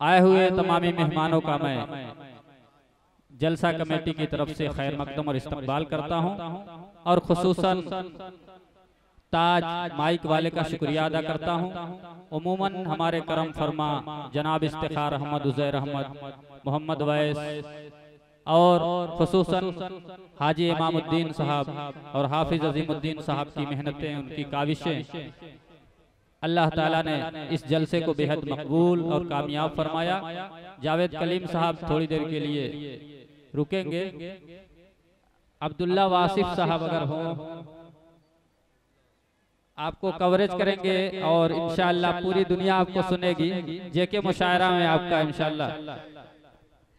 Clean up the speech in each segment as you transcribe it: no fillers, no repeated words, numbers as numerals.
आए हुए तमामी मेहमानों का मैं जलसा कमेटी की तरफ से खैर मकदम और इस्तकबाल करता हूं और खुसूसन ताज माइक वाले का शुक्रिया अदा करता हूं। उमूमन हमारे करम फरमा जनाब इफ्तिखार अहमद उज़ैर अहमद मोहम्मद वैस और खुसूसन हाजी इमामुद्दीन साहब और हाफिज अजीमुद्दीन साहब की मेहनतें, उनकी काविशें अल्लाह ताला ने इस जलसे को बेहद मकबूल और कामयाब फरमाया। जावेद कलीम साहब थोड़ी देर के लिए रुकेंगे। अब्दुल्ला वासिफ साहब अगर हो आपको कवरेज करेंगे और इंशाअल्लाह पूरी दुनिया आपको सुनेगी। जेके मुशायरा में आपका इंशाअल्लाह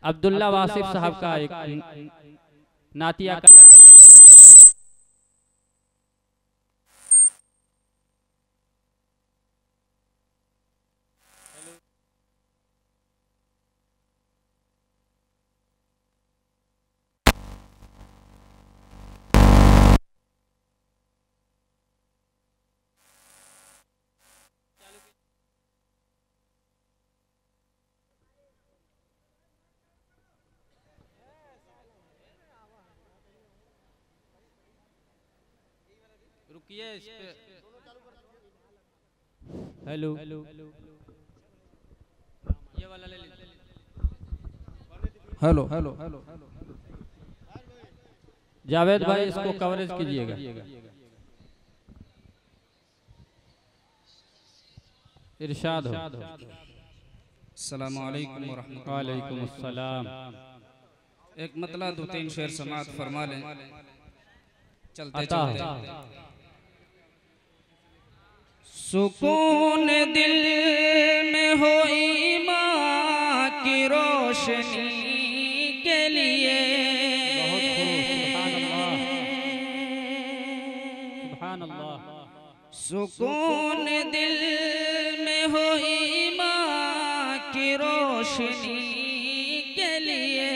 अब्दुल्ला वासिफ साहब का एक नातिया का रुकिए। हेलो ये वाला ले लीजिए। हेलो हेलो जावेद भाई इसको कवरेज कीजिएगा। इरशाद हो। अस्सलामु अलैकुम व रहमतुल्लाहि। वालेकुम अस्सलाम। एक मतलब दो तीन शेर समाअत फरमा लें चलते अता चलते। सुकून दिल में हो ईमान की रोशनी के लिए, सुभान अल्लाह। सुकून दिल में हो ईमान की रोशनी के लिए,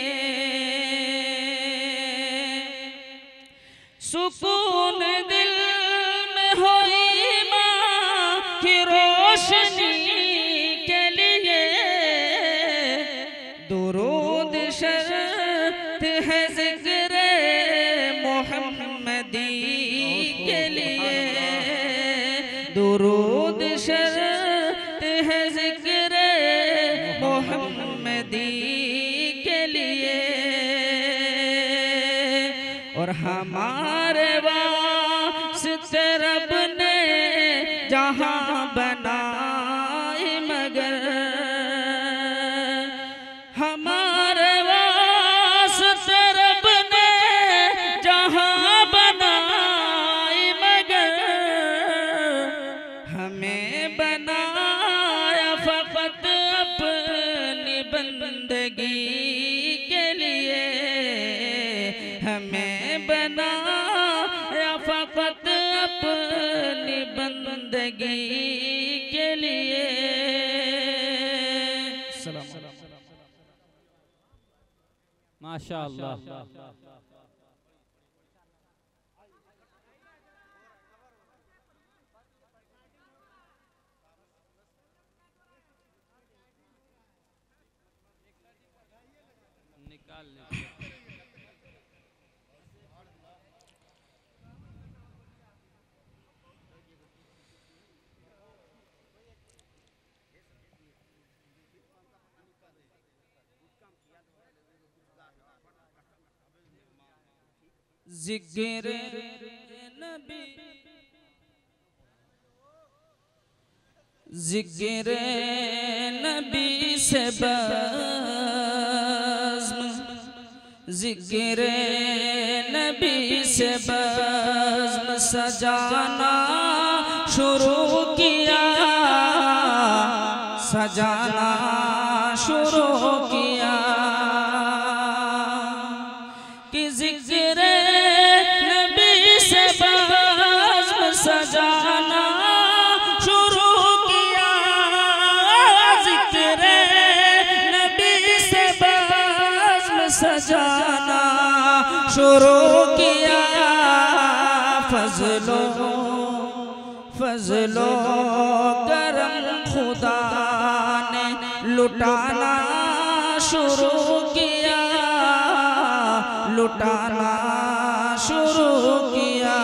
सुकून दिल में हो ईमान की रोशनी के लिए, दुरूद शर्त है ज़िक्र मोहम्मदी के लिए, दुरूद शर्त है ज़िक्र मोहम्मदी के लिए। और हमारे वास्ते रब ने जहां बनाए, मगर हमारे वास्ते रब ने जहां बनाए, मगर हमें बनाया फकत अपनी बंदगी के लिए, हमें बनाया फकत अपनी बंदगी के लिए। माशाअल्लाह। निकाल ज़िक्र नबी, ज़िक्र नबी से बज़्म, ज़िक्र नबी से बज़्म सजाना शुरू किया, सजाना शुरू किया कि ज़िक्र नबी से बज़्म सजाना शुरू किया, ज़िक्र नबी से बज़्म सजाना शुरू किया। फजलो फजलो करम खुदा ने लुटाना शुरू किया, लुटाना शुरू किया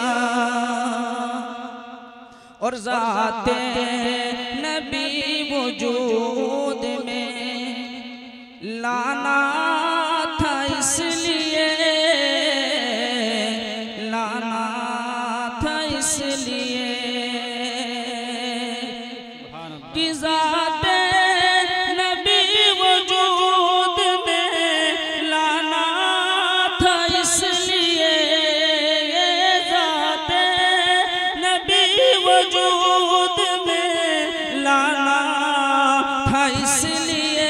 और ज़ाते नबी वजूद में लाना था, इसलिए लाना था, इसलिए कि ज़ाते नबी वजूद में लाना था, इसलिए ज़ाते नबी वजूद में लाना था, इसलिए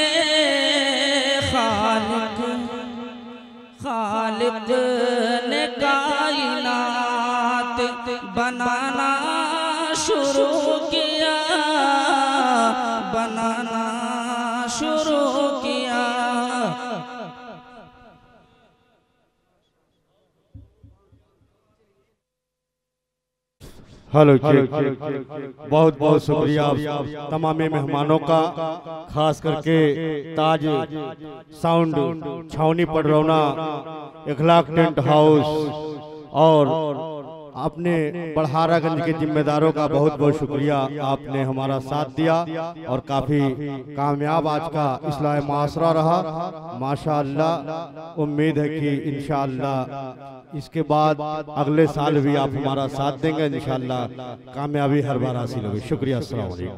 खालिक ने कायनात बनाना शुरू किया, बनाना शुरू किया। हेलो बहुत बहुत शुक्रिया तमाम मेहमानों का, खास करके ताज साउंड छावनी पडरौना, इखलाक टेंट हाउस और अपने बढ़ारागंज के जिम्मेदारों का बहुत बहुत शुक्रिया। आपने हमारा साथ दिया और काफ़ी कामयाब आज का इस्लाह माशरा रहा माशाअल्लाह। उम्मीद है कि इंशाअल्लाह इसके बाद अगले साल भी आप हमारा साथ देंगे, इंशाअल्लाह कामयाबी हर बार हासिल होगी। शुक्रिया, अस्सलाम वालेकुम।